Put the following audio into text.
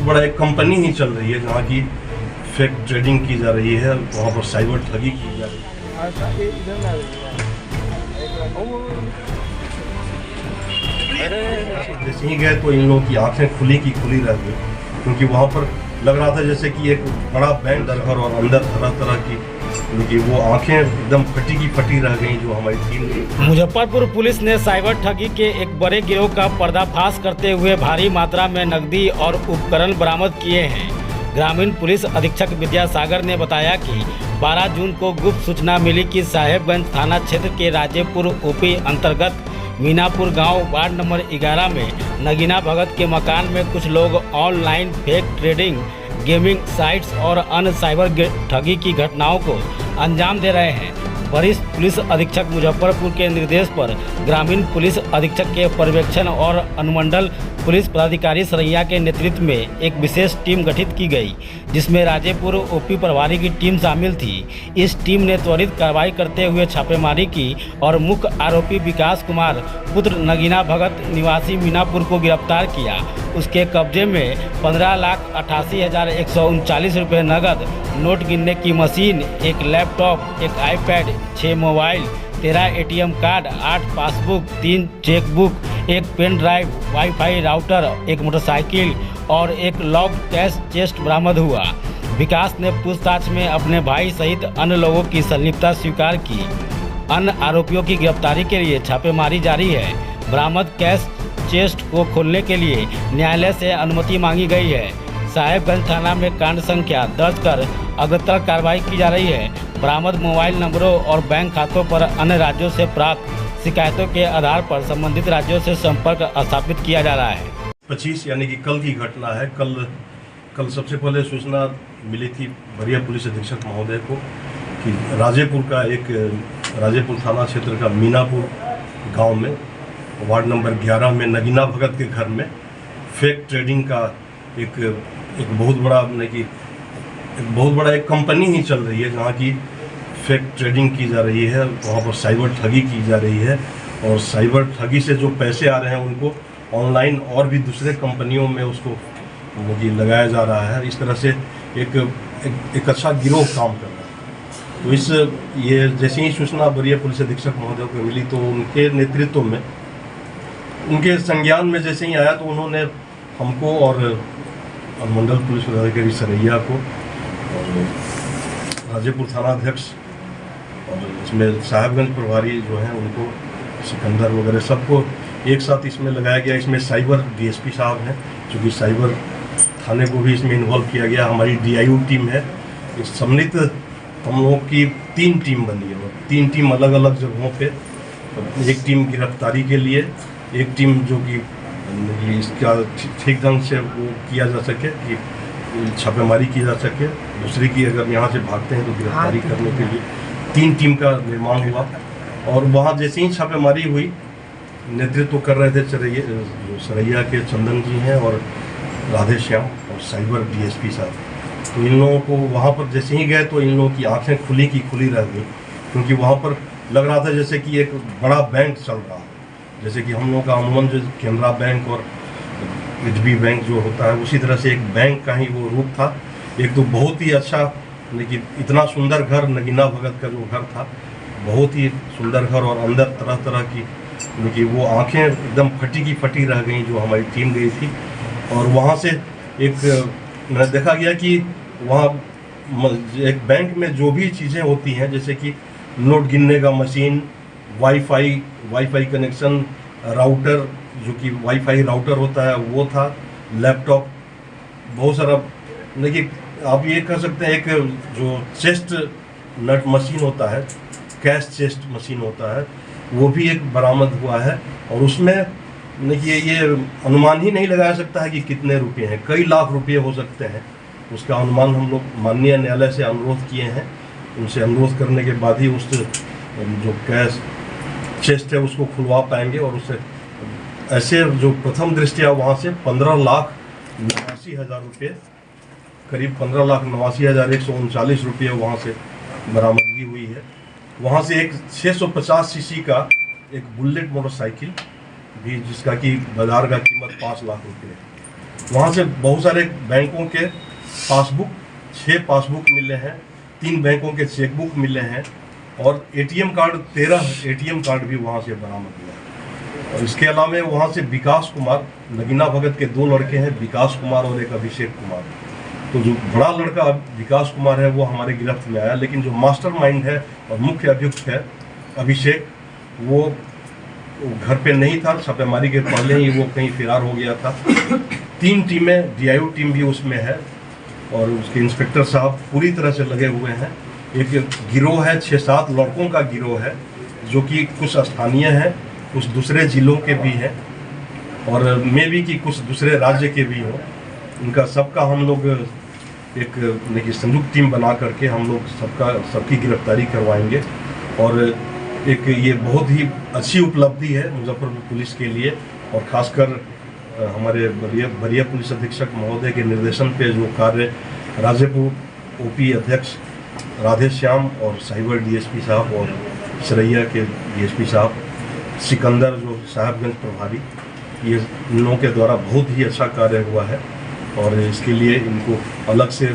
बहुत बड़ा एक कंपनी ही चल रही है जहाँ की फेक ट्रेडिंग की जा रही है, वहाँ पर साइबर ठगी की जा रही है। जैसे ही गए तो इन लोगों की आंखें खुली की खुली रह गई, क्योंकि वहाँ पर लग रहा था जैसे कि एक बड़ा बैंक दरघर और अंदर तरह तरह की उनकी वो आंखें एकदम फटी की फटी रह गई जो हमारी टीम। मुजफ्फरपुर पुलिस ने साइबर ठगी के एक बड़े गिरोह का पर्दाफाश करते हुए भारी मात्रा में नकदी और उपकरण बरामद किए हैं। ग्रामीण पुलिस अधीक्षक विद्यासागर ने बताया कि 12 जून को गुप्त सूचना मिली कि साहेबगंज थाना क्षेत्र के राजेपुर ओपी अंतर्गत मीनापुर गांव वार्ड नंबर 11 में नगीना भगत के मकान में कुछ लोग online fake trading, gaming sites और अन्य साइबर ठगी की घटनाओं को अंजाम दे रहे हैं। वरिष्ठ पुलिस अधीक्षक मुजफ्फरपुर के निर्देश पर ग्रामीण पुलिस अधीक्षक के पर्यवेक्षण और अनुमंडल पुलिस पदाधिकारी सरैया के नेतृत्व में एक विशेष टीम गठित की गई, जिसमें राजेपुर ओपी प्रभारी की टीम शामिल थी। इस टीम ने त्वरित कार्रवाई करते हुए छापेमारी की और मुख्य आरोपी विकास कुमार पुत्र नगीना भगत निवासी मीनापुर को गिरफ्तार किया। उसके कब्जे में 15,88,139 रुपये नकद, नोट गिनने की मशीन, एक लैपटॉप, एक iPad, 6 mobile, 13 ATM card, 8 passbook, 3 chequebook, एक पेन ड्राइव, वाईफाई राउटर, एक मोटरसाइकिल और एक लॉक कैश चेस्ट बरामद हुआ। विकास ने पूछताछ में अपने भाई सहित अन्य लोगों की संलिप्तता स्वीकार की। अन्य आरोपियों की गिरफ्तारी के लिए छापेमारी जारी है। बरामद कैश चेस्ट को खोलने के लिए न्यायालय से अनुमति मांगी गई है। साहेबगंज थाना में कांड संख्या दर्ज कर अग्रतर कार्रवाई की जा रही है। बरामद मोबाइल नंबरों और बैंक खातों पर अन्य राज्यों से प्राप्त शिकायतों के आधार पर संबंधित राज्यों से संपर्क स्थापित किया जा रहा है। 25 यानी कि कल की घटना है। कल सबसे पहले सूचना मिली थी वरीय पुलिस अधीक्षक महोदय को कि राजेपुर थाना क्षेत्र का मीनापुर गांव में वार्ड नंबर 11 में नगीना भगत के घर में फेक ट्रेडिंग का एक बहुत बड़ा एक कंपनी ही चल रही है जहाँ की फेक ट्रेडिंग की जा रही है, वहाँ पर साइबर ठगी की जा रही है और साइबर ठगी से जो पैसे आ रहे हैं उनको ऑनलाइन और भी दूसरे कंपनियों में उसको लगाया जा रहा है। इस तरह से एक अच्छा गिरोह काम कर रहा है। तो ये जैसे ही सूचना वरीय पुलिस अधीक्षक महोदय को मिली तो उनके नेतृत्व में, उनके संज्ञान में जैसे ही आया तो उन्होंने हमको और अनुमंडल पुलिस पदाधिकारी सरैया को और राजेपुर थाना अध्यक्ष और इसमें साहेबगंज प्रभारी जो हैं उनको, सिकंदर वगैरह सबको एक साथ इसमें लगाया गया। इसमें साइबर डीएसपी साहब हैं, चूँकि साइबर थाने को भी इसमें इन्वॉल्व किया गया। हमारी DIU टीम है। इस सम्मिलित हम लोगों की 3 टीम बनी है और 3 टीम अलग अलग जगहों पे, एक टीम गिरफ्तारी के लिए, एक टीम जो कि इसका ठीक ढंग से वो किया जा सके कि छापेमारी की जा सके, दूसरी की अगर यहाँ से भागते हैं तो गिरफ्तारी करने के लिए 3 टीम का निर्माण हुआ। और वहाँ जैसे ही छापेमारी हुई, नेतृत्व कर रहे थे सरैया के चंदन जी हैं और राधे श्याम और साइबर DSP साहब। तो इन लोगों को वहाँ पर जैसे ही गए तो इन लोगों की आंखें खुली की खुली रह गई, क्योंकि वहाँ पर लग रहा था जैसे कि एक बड़ा बैंक चल रहा है। जैसे कि हम लोगों का अमूमन जो केनरा बैंक और HB बैंक जो होता है, उसी तरह से एक बैंक का ही वो रूप था। एक तो बहुत ही अच्छा, लेकिन इतना सुंदर घर, नगीना भगत का जो घर था, बहुत ही सुंदर घर और अंदर तरह तरह की उनकी वो आंखें एकदम फटी की फटी रह गई जो हमारी टीम गई थी। और वहाँ से मैंने देखा गया कि वहाँ एक बैंक में जो भी चीज़ें होती हैं, जैसे कि नोट गिनने का मशीन, वाईफाई कनेक्शन, राउटर जो कि वाईफाई राउटर होता है वो था, लैपटॉप, बहुत सारा, लेकिन आप ये कह सकते हैं एक जो चेस्ट नट मशीन होता है, कैश चेस्ट मशीन होता है, वो भी एक बरामद हुआ है। और उसमें देखिए ये अनुमान ही नहीं लगाया सकता है कि कितने रुपए हैं, कई लाख रुपए हो सकते हैं। उसका अनुमान हम लोग माननीय न्यायालय से अनुरोध किए हैं। उनसे अनुरोध करने के बाद ही उस जो कैश चेस्ट है उसको खुलवा पाएंगे। और उससे ऐसे जो प्रथम दृष्टिया वहाँ से 15,89,000 रुपये, करीब 15,89,139 रुपये वहाँ से बरामदगी हुई है। वहाँ से एक 650 सीसी का एक बुलेट मोटरसाइकिल भी, जिसका कि बाजार का कीमत 5 लाख रुपये है। वहाँ से बहुत सारे बैंकों के पासबुक 6 पासबुक मिले हैं, 3 बैंकों के चेकबुक मिले हैं और एटीएम कार्ड 13 एटीएम कार्ड भी वहाँ से बरामद हुआ है। और इसके अलावा वहाँ से विकास कुमार, नगीना भगत के 2 लड़के हैं, विकास कुमार और एक अभिषेक कुमार। तो जो बड़ा लड़का विकास कुमार है वो हमारे गिरफ्त में आया, लेकिन जो मास्टरमाइंड है और मुख्य अभियुक्त है अभिषेक, वो घर पे नहीं था, छापेमारी के पहले ही वो कहीं फरार हो गया था। 3 टीमें, डीआईओ टीम भी उसमें है और उसके इंस्पेक्टर साहब पूरी तरह से लगे हुए हैं। एक गिरोह है, 6-7 लड़कों का गिरोह है, जो कि कुछ स्थानीय हैं, कुछ दूसरे जिलों के भी हैं और मे भी कि कुछ दूसरे राज्य के भी हों। उनका सबका हम लोग एक संयुक्त टीम बना करके हम लोग सबकी गिरफ्तारी करवाएंगे। और एक ये बहुत ही अच्छी उपलब्धि है मुजफ्फरपुर पुलिस के लिए, और खासकर हमारे वरीय पुलिस अधीक्षक महोदय के निर्देशन पे जो कार्य राजेपुर ओपी अध्यक्ष राधेश्याम और साइबर डीएसपी साहब और सरैया के डीएसपी साहब, सिकंदर जो साहबगंज प्रभारी, ये इन लोगों के द्वारा बहुत ही अच्छा कार्य हुआ है और इसके लिए इनको अलग से